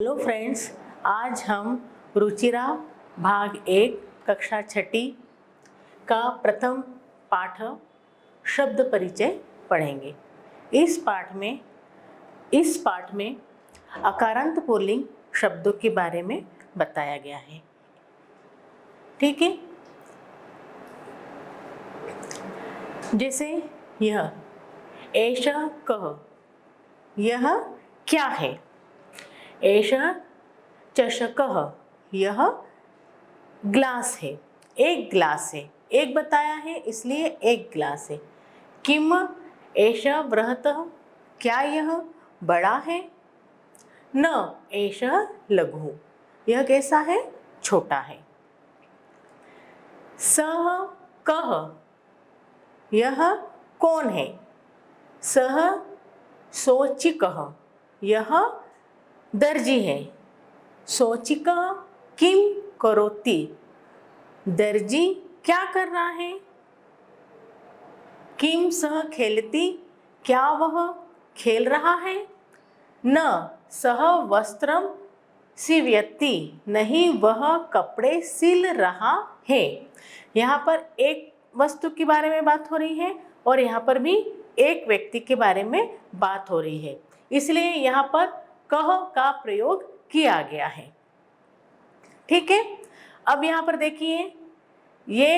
Hello friends, आज हम रुचिरा भाग 1 कक्षा 6 का प्रथम पाठ शब्द परिचय पढ़ेंगे। इस पाठ में अकारांत पुल्लिंग शब्दों के बारे में बताया गया है। ठीक है, जैसे यह एषः कः, यह क्या है। एषः चषकः, यह ग्लास है, एक ग्लास है, एक बताया है इसलिए एक ग्लास है। किम एषः बृहतः, क्या यह बड़ा है। न एषः लघु, यह कैसा है, छोटा है। सः कः, यह कौन है। सः शोचिकः, यह दर्जी है। शोचिकः किम करोति, दर्जी क्या कर रहा है। किम सः खेलति, क्या वह खेल रहा है। न सः वस्त्रं सीवयति, नहीं वह कपड़े सिल रहा है। यहाँ पर एक वस्तु के बारे में बात हो रही है और यहाँ पर भी एक व्यक्ति के बारे में बात हो रही है, इसलिए यहाँ पर कह का प्रयोग किया गया है। ठीक है, अब यहाँ पर देखिए, ये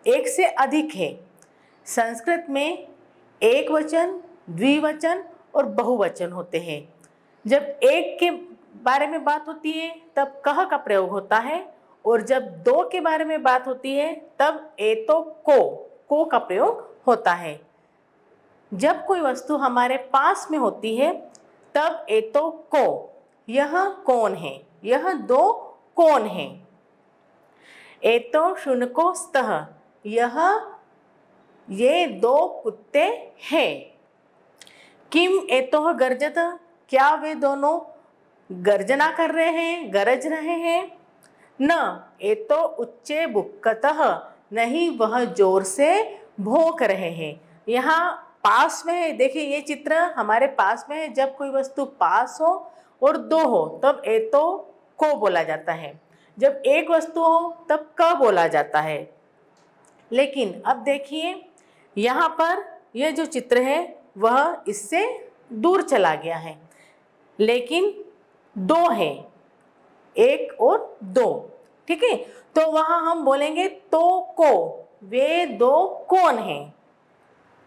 एक से अधिक है। संस्कृत में एक वचन, द्विवचन और बहुवचन होते हैं। जब एक के बारे में बात होती है तब कह का प्रयोग होता है, और जब दो के बारे में बात होती है तब एतो को का प्रयोग होता है। जब कोई वस्तु हमारे पास में होती है तब एतो को, यह कौन है, यह दो कौन है। एतो शुनको स्तः, ये दो कुत्ते हैं। किम एतोह गर्जत, क्या वे दोनों गर्जना कर रहे हैं, गरज रहे हैं। न एतो उच्चे बुक्कतः, नहीं वह जोर से भौंक रहे हैं। यहाँ पास में है, देखिए ये चित्र हमारे पास में है। जब कोई वस्तु पास हो और दो हो तब एतो को बोला जाता है, जब एक वस्तु हो तब क बोला जाता है। लेकिन अब देखिए यहाँ पर यह जो चित्र है वह इससे दूर चला गया है, लेकिन दो है, एक और दो। ठीक है, तो वहां हम बोलेंगे तो को, वे दो कौन हैं।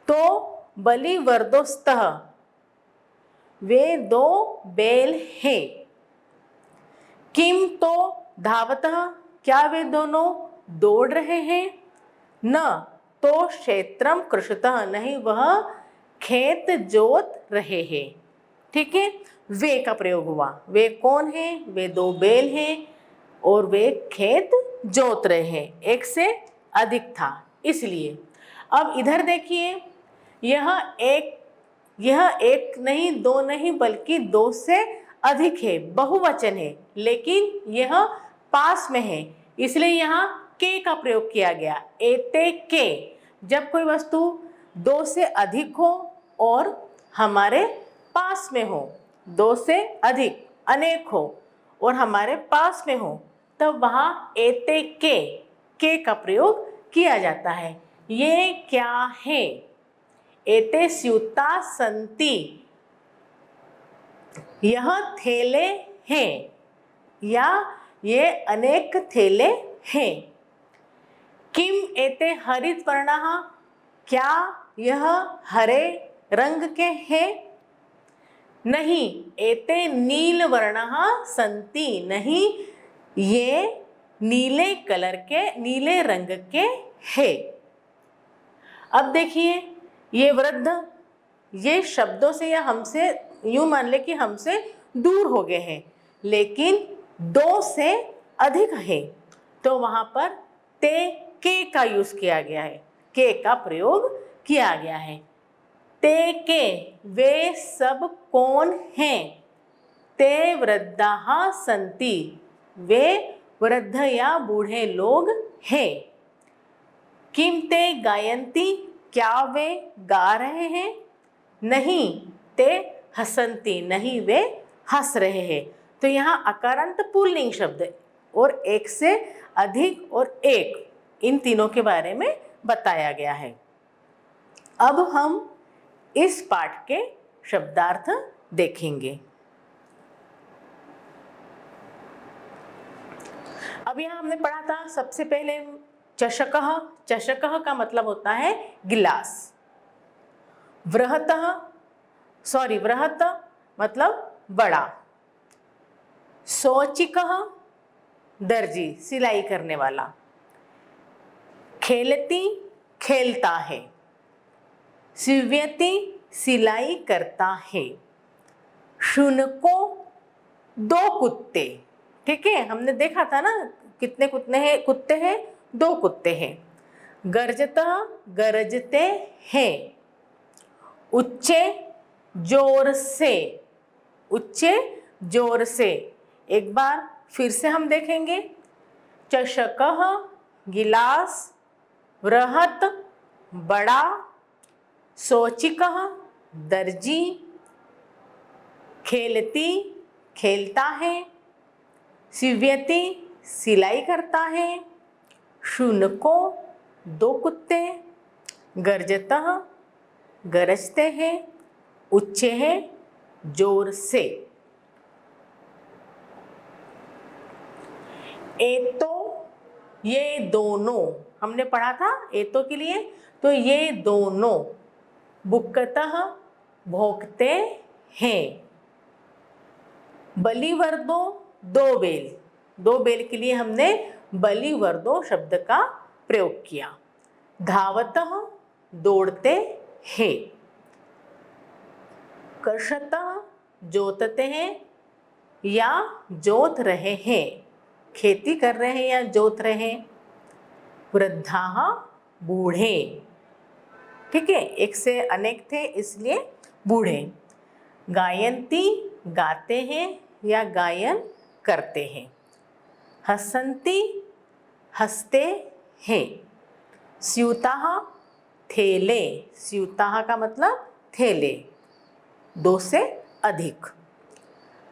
तो बलिवर्दोस्तः, वे दो बैल हैं। किम तो धावतः, क्या वे दोनों दौड़ रहे हैं। न तो क्षेत्रम कृषतः, नहीं वह खेत जोत रहे हैं। ठीक है, वे का प्रयोग हुआ। वे कौन है, वे दो बैल हैं और वे खेत जोत रहे हैं। एक से अधिक था इसलिए। अब इधर देखिए, यह एक नहीं, दो नहीं, बल्कि दो से अधिक है, बहुवचन है, लेकिन यह पास में है, इसलिए यहाँ के का प्रयोग किया गया। एते के, जब कोई वस्तु दो से अधिक हो और हमारे पास में हो, दो से अधिक अनेक हो और हमारे पास में हो, तब वहाँ एते के का प्रयोग किया जाता है। ये क्या है। एते स्यूता संति, यह थैले हैं, या ये अनेक थैले हैं। किम एते हरित वर्णः, क्या यह हरे रंग के हैं। नहीं एते नील वर्णः संति, नहीं ये नीले कलर के, नीले रंग के हैं। अब देखिए ये वृद्ध, ये शब्दों से या हमसे यूं मान ले कि हमसे दूर हो गए हैं, लेकिन दो से अधिक है, तो वहां पर ते के का यूज किया गया है, के का प्रयोग किया गया है। ते के, वे सब कौन हैं। ते वृद्धाः सन्ति, वे वृद्ध या बूढ़े लोग हैं। किम ते गायन्ति, क्या वे गा रहे हैं। नहीं ते हसन्ति, नहीं वे हंस रहे हैं। तो यहाँ अकारांत पुल्लिंग शब्द और एक से अधिक और एक, इन तीनों के बारे में बताया गया है। अब हम इस पाठ के शब्दार्थ देखेंगे। अब यहाँ हमने पढ़ा था सबसे पहले चषकः। चषकः का मतलब होता है गिलास। वृहतः, वृहत मतलब बड़ा। शौचिकः दर्जी, सिलाई करने वाला। खेलती खेलता है। सीव्यति सिलाई करता है। शुनको दो कुत्ते। ठीक है, हमने देखा था ना कितने कुत्ते हैं, 2 कुत्ते हैं। गर्जतः गरजते हैं। उच्चे जोर से, उच्चे जोर से। एक बार फिर से हम देखेंगे। चषकः गिलास, वृहत बड़ा, शौचिकः दर्जी, खेलती खेलता है, सीव्यति सिलाई करता है, शुनको 2 कुत्ते, गर्जतः गरजते हैं, उच्चे हैं जोर से। एतो ये दोनों, हमने पढ़ा था एतो के लिए, तो ये दोनों बुक्कतः भोंकते हैं। बलिवर्दो 2 बैल, 2 बैल के लिए हमने बलिवर्दो शब्द का प्रयोग किया। धावतः दौड़ते हैं। कर्षतः जोतते हैं या जोत रहे हैं, खेती कर रहे हैं या जोत रहे हैं। वृद्धाः बूढ़े। ठीक है, एक से अनेक थे इसलिए बूढ़े। गायन्ति गाते हैं या गायन करते हैं। हसन्ति हंसते हैं। स्यूताः थैले, स्यूताः का मतलब थैले, 2 से अधिक।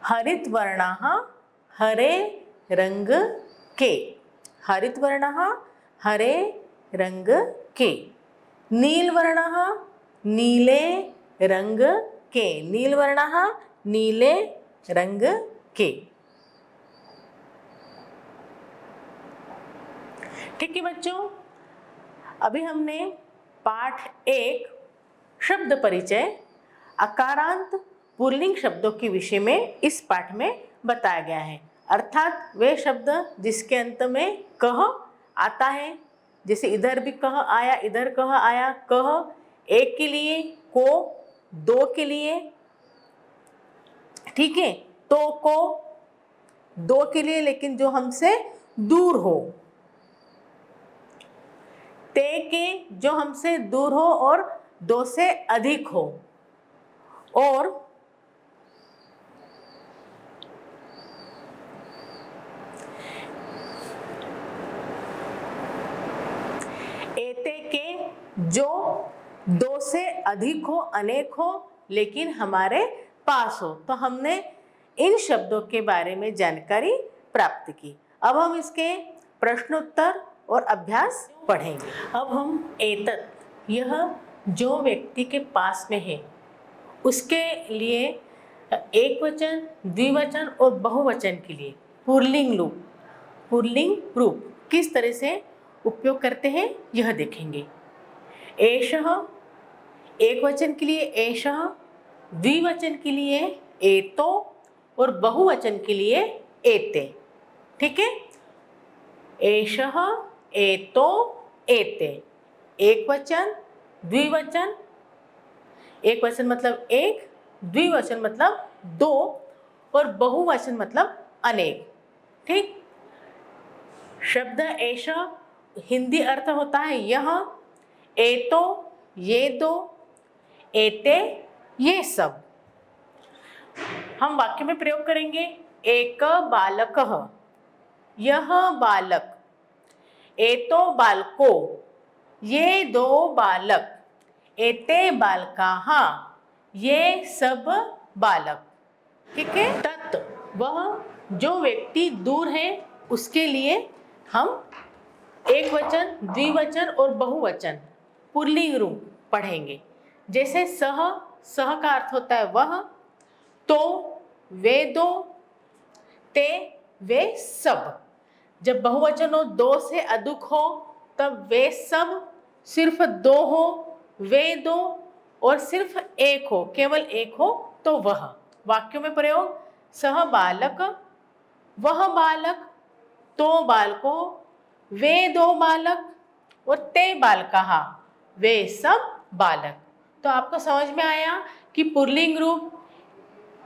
हरित वर्णाः हरे रंग के, हरित वर्णाः हरे रंग के। नील वर्णाः नीले रंग के, नील वर्णाः नीले रंग के। ठीक है बच्चों, अभी हमने पाठ 1 शब्द परिचय अकारांत पुल्लिंग शब्दों के विषय में इस पाठ में बताया गया है। अर्थात वे शब्द जिसके अंत में कह आता है, जैसे इधर भी कह आया, इधर कह आया। कह 1 के लिए, को 2 के लिए, ठीक है, तो को 2 के लिए लेकिन जो हमसे दूर हो। ते के जो हमसे दूर हो और 2 से अधिक हो। और एते के जो 2 से अधिक हो, अनेक हो, लेकिन हमारे पास हो। तो हमने इन शब्दों के बारे में जानकारी प्राप्त की। अब हम इसके प्रश्नोत्तर और अभ्यास पढ़ेंगे। अब हम एतत्, यह जो व्यक्ति के पास में है, उसके लिए एक वचन, द्विवचन और बहुवचन के लिए पुल्लिंग रूप किस तरह से उपयोग करते हैं यह देखेंगे। एषः एक वचन के लिए एषः, द्विवचन के लिए एतो और बहुवचन के लिए एते। ठीक है, एषः एतो एते, एक वचन, द्विवचन, एक वचन मतलब एक, द्विवचन मतलब 2 और बहुवचन मतलब अनेक। ठीक, शब्द एषः हिंदी अर्थ होता है यह, एतो ये 2, एते ये सब। हम वाक्य में प्रयोग करेंगे। एक बालकः, यह बालक। एतो बालको, ये 2 बालक। एते बालकाः, ये सब बालक। ठीक है, तत् वह जो व्यक्ति दूर है उसके लिए हम एक वचन, द्विवचन और बहुवचन पुल्लिंग रूप पढ़ेंगे। जैसे सह, सह का अर्थ होता है वह, तो, वे दो, ते, वे सब। जब बहुवचन हो, दो से अधिक हो, तब वे सब, सिर्फ दो हो वे दो, और सिर्फ एक हो, केवल एक हो तो वह। वाक्यों में प्रयोग, सह बालक, वह बालक, तो बालको, वे दो बालक, और ते बालकः, वे सब बालक। तो आपको समझ में आया कि पुल्लिंग रूप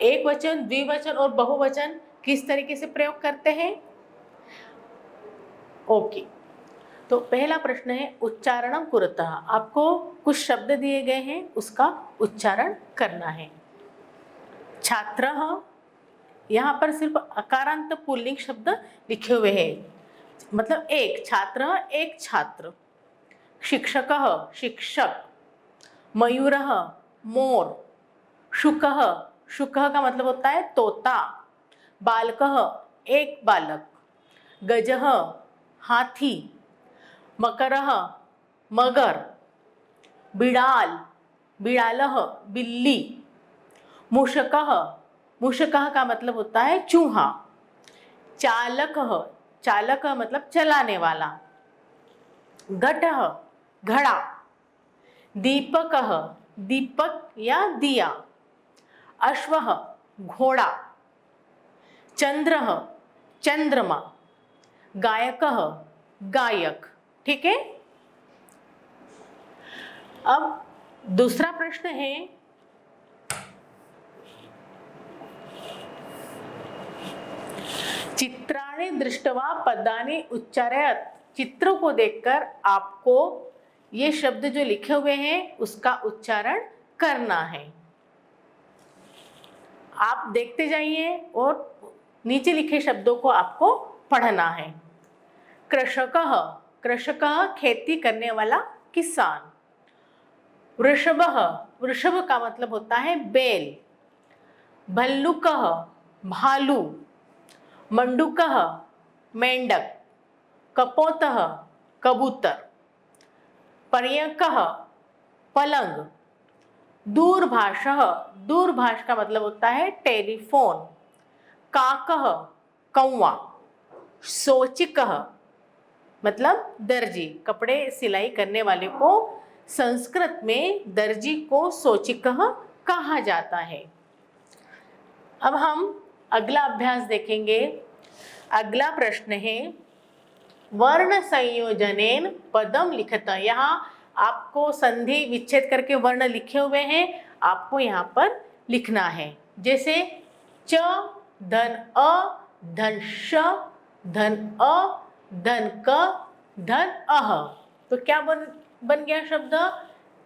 एक वचन, द्विवचन और बहुवचन किस तरीके से प्रयोग करते हैं। ओके, तो पहला प्रश्न है उच्चारणम कुरुतः। आपको कुछ शब्द दिए गए हैं, उसका उच्चारण करना है। छात्रः, यहाँ पर सिर्फ अकारांत पुल्लिंग शब्द लिखे हुए हैं, मतलब एक छात्र, एक छात्र। शिक्षकः, शिक्षक। मयूरः, मोर। शुकः, शुकः का मतलब होता है तोता। बालकः, एक बालक। गजः, हाथी। मकरः, मगर। बिड़ाल, बिड़ालः, बिल्ली। मूषकः, मूषकः का मतलब होता है चूहा। चालकः, चालक मतलब चलाने वाला। घटः, घड़ा। दीपकः, दीपक या दिया। अश्वः, घोड़ा। चंद्रः, चंद्रमा। गायकः, गायक। ठीक है। अब दूसरा प्रश्न है, चित्राणि दृष्ट्वा पदानि उच्चारयत। चित्रों को देखकर आपको ये शब्द जो लिखे हुए हैं उसका उच्चारण करना है। आप देखते जाइए और नीचे लिखे शब्दों को आपको पढ़ना है। कृषकः, कृषकः खेती करने वाला किसान। वृषभः, वृषभ का मतलब होता है बैल। भल्लुकः, भालू। मंडूकः, मेंढक। कपोतः, कबूतर। पर्यकः, पलंग। दूरभाषः, दूरभाष का मतलब होता है टेलीफोन। काकः, कौवा। सोचिकः मतलब दर्जी, कपड़े सिलाई करने वाले को संस्कृत में दर्जी को सोचिकः कहा जाता है। अब हम अगला अभ्यास देखेंगे। अगला प्रश्न है वर्ण संयोजनेन पदम लिखत। यहाँ आपको संधि विच्छेद करके वर्ण लिखे हुए हैं, आपको यहाँ पर लिखना है। जैसे च धन अ धन श धन अ धन क धन अह। तो क्या बन गया शब्द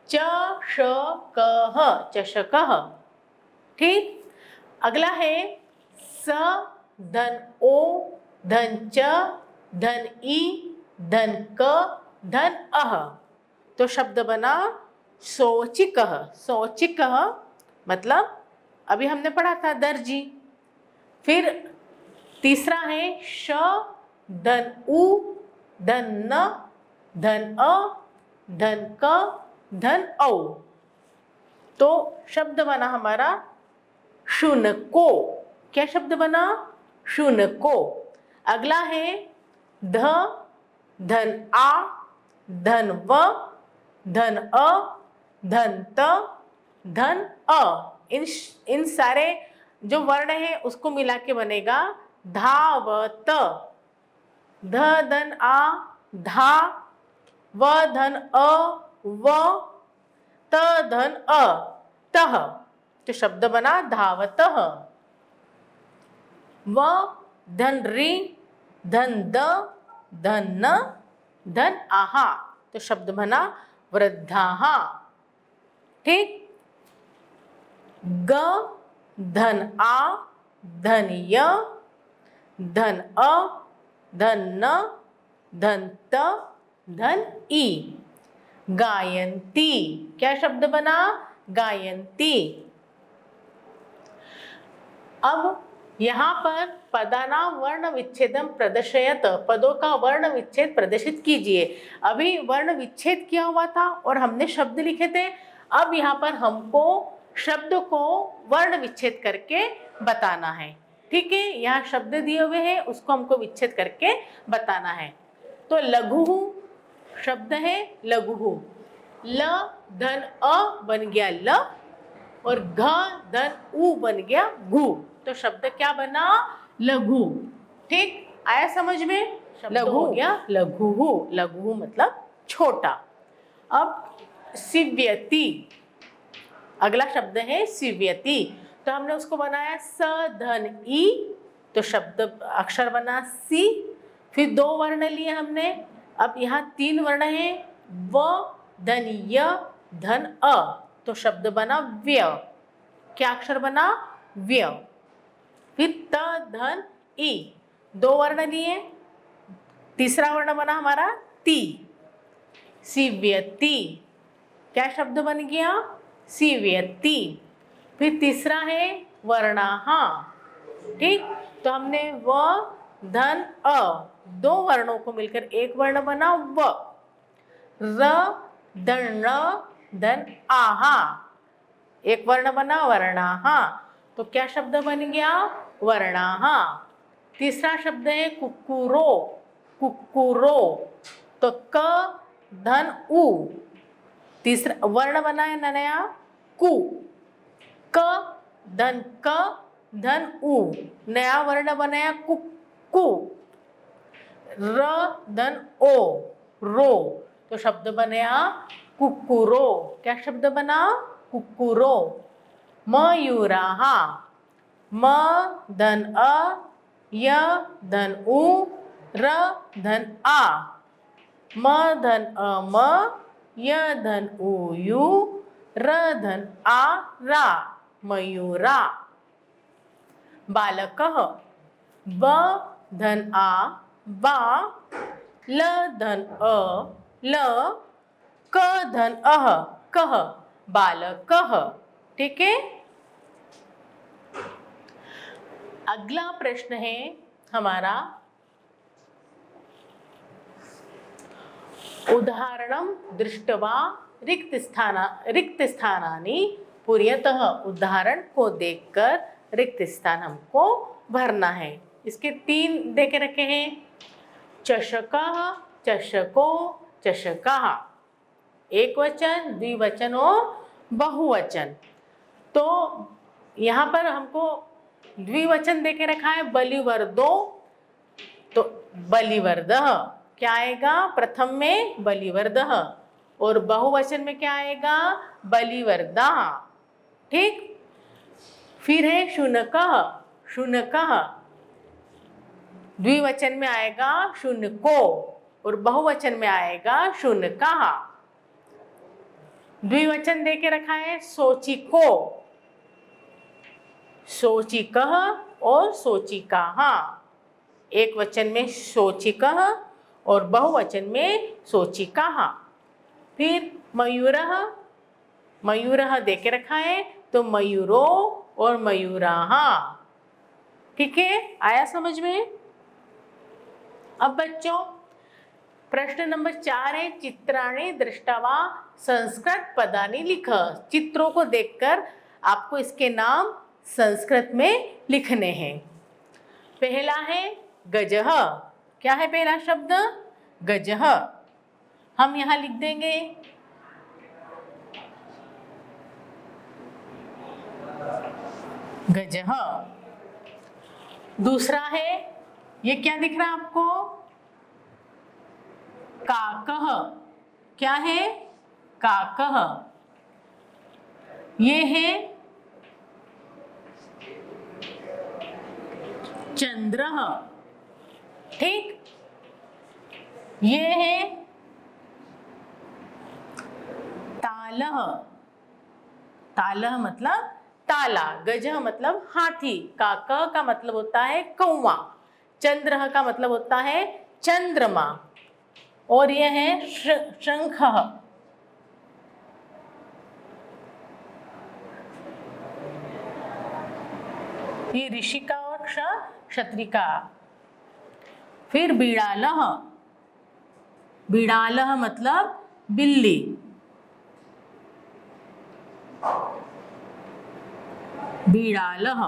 च श क चषकः। ठीक। अगला है स धन ओ धन च धन ई धन क धन अह। तो शब्द बना सोचिकः। सोचिकः मतलब अभी हमने पढ़ा था दर्जी। फिर तीसरा है श धन उ धन न धन अ धन क धन औ। तो शब्द बना हमारा शुनको। क्या शब्द बना शुनको। अगला है ध धन आ धन व धन अ धन त धन अ। इन सारे जो वर्ण है उसको मिला के बनेगा धावत। ध धन आ धा, व धन अ व, त धन अ तह। तो शब्द बना धावतः। व धन रि धन द धन न धन आहा। तो शब्द बना वृद्धाः। ठीक। ग धन आ धन य धन अ धन न धन त धन ई। गायन्ती। क्या शब्द बना गायन्ती। अब यहाँ पर पदानां वर्ण विच्छेदम प्रदर्शयत, पदों का वर्ण विच्छेद प्रदर्शित कीजिए। अभी वर्ण विच्छेद किया हुआ था और हमने शब्द लिखे थे। अब यहाँ पर हमको शब्द को वर्ण विच्छेद करके बताना है। ठीक है, यहाँ शब्द दिए हुए हैं, उसको हमको विच्छेद करके बताना है। तो लघु शब्द है लघु, ल धन अ बन गया ल और घ धन उ बन गया घु, तो शब्द क्या बना? लघु। ठीक, आया समझ में? लघु हो गया लघु, लघु मतलब छोटा। अब सिव्यति, अगला शब्द है सिव्यति। तो हमने उसको बनाया स धन ई, तो शब्द अक्षर बना सी। फिर दो वर्ण लिए हमने, अब यहाँ तीन वर्ण है, व धन य धन अ, तो शब्द बना व्य। क्या अक्षर बना? व्य। फिर त धन ई, दो वर्ण लिए, तीसरा वर्ण बना हमारा ती, सिव्यति। क्या शब्द बन गया? सिव्यति। फिर तीसरा है वर्णाहा। ठीक, तो हमने व धन अ, दो वर्णों को मिलकर एक वर्ण बना व। र धन र धन आहा, एक वर्ण बना वर्णाहा, तो क्या शब्द बन गया? वर्णाहा। तीसरा शब्द है कुक्कुरो, कुक्कुरो, तो क धन उ, तीसरा वर्ण बना है नया कु, क धन उ, नया वर्ण बनाया कुक्कु। र धन ओ, रो, तो शब्द बनया कुक्कुरो। क्या शब्द बना? कुक्कुरो। मयूराहा, म धन अ, य धन उ, र धन आ, म धन अ म, य धन उ यु, र धन आ रा, मयूरा। बालकः, ब धन आ बा, ल धन अ ल, क धन अह कह, बालकः। ठीक है, अगला प्रश्न है हमारा, उदाहरणं दृष्ट्वा रिक्त स्थानानि पूर्यतः, उदाहरण को देखकर रिक्त स्थान हमको भरना है। इसके तीन दे के रखे हैं, चषकः, चषको, चषकाः, एक वचन, द्विवचन और बहुवचन। तो यहाँ पर हमको द्विवचन दे के रखा है बलिवर्दो, तो बलिवर्दः क्या आएगा? प्रथम में बलिवर्दः, और बहुवचन में क्या आएगा? बलिवर्दा। ठीक, फिर है शुनकः, शुनकः, द्विवचन में आएगा शुनको और बहुवचन में आएगा शुनकः। द्विवचन दे के रखा है सोचिको, सोचिकः और सोचिकाः, एक वचन में सोचिकः और बहुवचन में सोचिकाः। फिर मयूरः, मयूरः दे के रखा है, तो मयूरो और मयूराः। ठीक है, आया समझ में? अब बच्चों प्रश्न नंबर 4 है, चित्राणि दृष्ट्वा संस्कृत पदानि लिख। चित्रों को देखकर आपको इसके नाम संस्कृत में लिखने हैं। पहला है गजः। क्या है पहला शब्द? गजः। हम यहाँ लिख देंगे गजः। दूसरा है, ये क्या दिख रहा है आपको? काकः। क्या है? काकः। ये है चंद्रः। ठीक, ये है तालः। तालः मतलब ताला, गजः मतलब हाथी, काका का मतलब होता है कौवा, चंद्रः का मतलब होता है चंद्रमा, और यह है शंखः। ये ऋषि का और शत्रिका। फिर बिड़ालः, बिड़ालः मतलब बिल्ली। बिड़ालः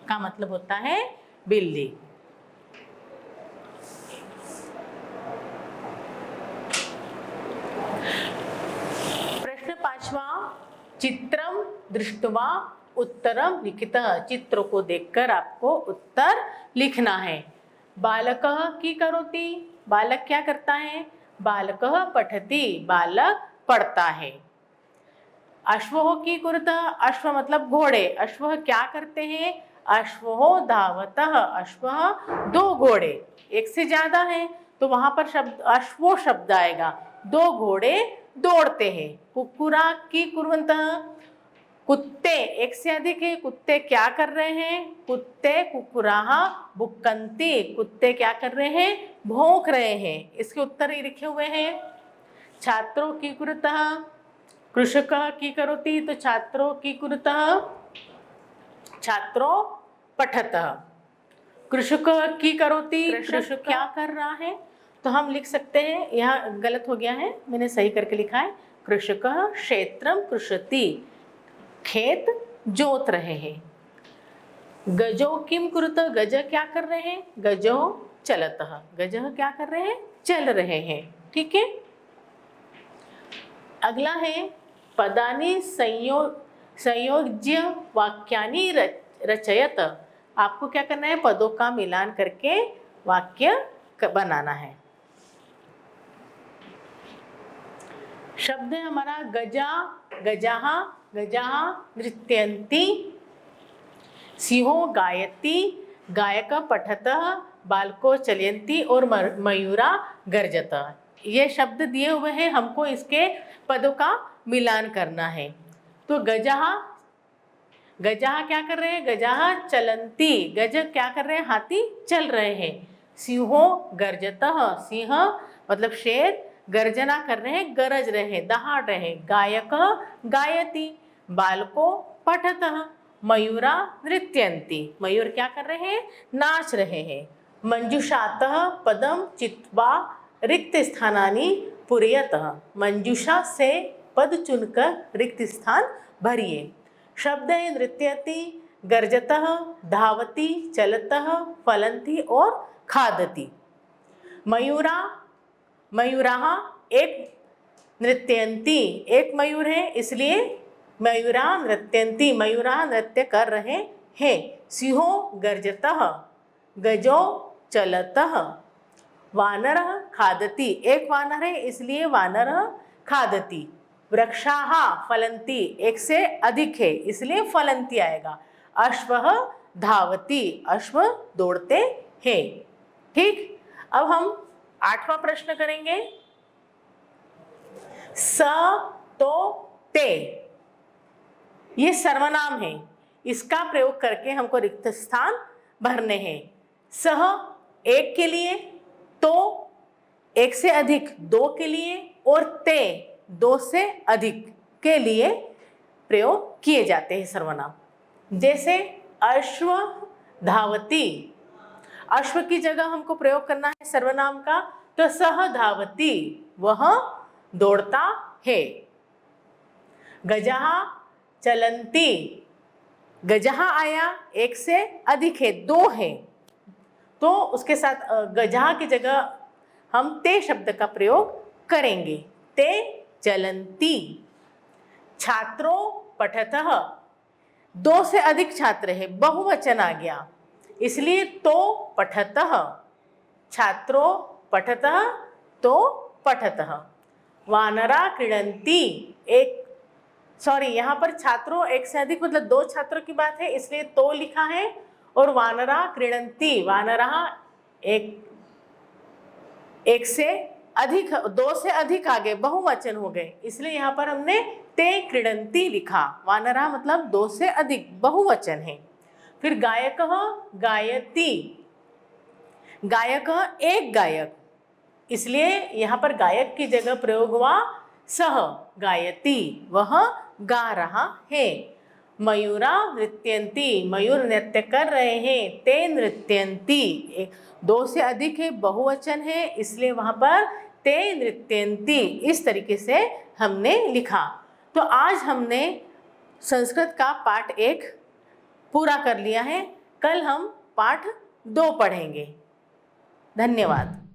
का मतलब होता है बिल्ली। प्रश्न 5वां, चित्रम दृष्ट्वा उत्तरम लिखितः। चित्र को देखकर आपको उत्तर लिखना है। बालकः की करोति, बालक क्या करता है? बालकः पठति, बालक पढ़ता है। अश्वः की कुरुतः, अश्व मतलब घोड़े। अश्वः क्या करते हैं? अश्वः धावतः, अश्वः दो घोड़े। एक से ज्यादा है तो वहां पर शब्द अश्वो शब्द आएगा। दो घोड़े दौड़ते हैं। कुक्कुरा की कुर्वन्तः, कुत्ते एक से अधिक है। कुत्ते क्या कर रहे हैं? कुत्ते कुक्कुराः भुक्कन्ति, कुत्ते क्या कर रहे हैं? भौंक रहे हैं। इसके उत्तर ही लिखे हुए हैं। छात्रों की कुरुतः, कृषकः की करोति, तो छात्रों की कुरुतः छात्रों पठतः। कृषकः की करोति, कृषक क्या कर रहा है? तो हम लिख सकते हैं, यहाँ गलत हो गया है, मैंने सही करके लिखा है। कृषकः क्षेत्रम कृषति, खेत जोत रहे हैं। गजो किम कुरुतः, गज क्या कर रहे हैं? गजो चलतः, गजः क्या कर रहे हैं? चल रहे हैं। ठीक है। अगला है पदानि संयोज्य वाक्यानि रचयत। आपको क्या करना है? पदों का मिलान करके वाक्य बनाना है। शब्द है हमारा गजा, गजाः, गजाः नृत्यन्ति, सिंहो गायति, गायक पठतः, बालको चलयन्ति और मयूरा गर्जतः। ये शब्द दिए हुए हैं, हमको इसके पदों का मिलान करना है। तो गजाः, गजाः क्या कर रहे हैं? गजाः चलन्ति, गज क्या कर रहे हैं? हाथी चल रहे हैं। सिंहो गर्जतः, सिंह मतलब शेर गर्जना कर रहे हैं, गरज रहे हैं, दहाड़ रहे हैं। गायक गायति, बालको पठतः, मयूरा नृत्यन्ति, मयूर क्या कर रहे हैं? नाच रहे हैं। मंजुषातः पदम चित्वा रिक्त स्थानानि पूरयतः, मंजुषा से पद चुनकर रिक्त स्थान भरिए। शब्द है नृत्यति, गर्जतः, धावती, चलतः, फलन्ति और खादति। मयूरा, मयूराः एक नृत्यन्ति, एक मयूर है इसलिए मयूरा नृत्यन्ति, मयूरा नृत्य कर रहे हैं। सिंहो गर्जतः, गजो चलतः, वानरः खादति, एक वानर है इसलिए वानर खादति। वृक्षाः फलन्ति, एक से अधिक है इसलिए फलन्ति आएगा। अश्वः धावति, अश्व दौड़ते हैं। ठीक। अब हम 8वां प्रश्न करेंगे। स, तो, ते, ये सर्वनाम है, इसका प्रयोग करके हमको रिक्त स्थान भरने हैं। सह एक के लिए, तो एक से अधिक दो के लिए और ते दो से अधिक के लिए प्रयोग किए जाते हैं सर्वनाम। जैसे अश्व धावती, अश्व की जगह हमको प्रयोग करना है सर्वनाम का, तो सह धावती, वह दौड़ता है। गजाः चलन्ति, गजाः आया एक से अधिक है, दो है, तो उसके साथ गजाः की जगह हम ते शब्द का प्रयोग करेंगे। ते चलन्ति। छात्रों पठतः, दो से अधिक छात्र है, बहुवचन आ गया इसलिए तो पठतः, छात्रों पठतः, तो पठतः। वानरा क्रीडन्ति, यहाँ पर छात्रों एक से अधिक मतलब दो छात्रों की बात है इसलिए तो लिखा है, और वानरा क्रीडन्ति, वानरः एक से अधिक, दो से अधिक आ गए, बहुवचन हो गए इसलिए यहाँ पर हमने ते क्रीडन्ति लिखा। वानरः मतलब दो से अधिक, बहुवचन है। फिर गायकः गायति, गायकः एक गायक, इसलिए यहाँ पर गायक की जगह प्रयोग हुआ सह गायति, वह गा रहा है। मयूरा नृत्यन्ति, मयूर नृत्य कर रहे हैं। ते नृत्यन्ति, दो से अधिक है, बहुवचन है, इसलिए वहाँ पर ते नृत्यन्ति इस तरीके से हमने लिखा। तो आज हमने संस्कृत का पाठ 1 पूरा कर लिया है। कल हम पाठ 2 पढ़ेंगे। धन्यवाद।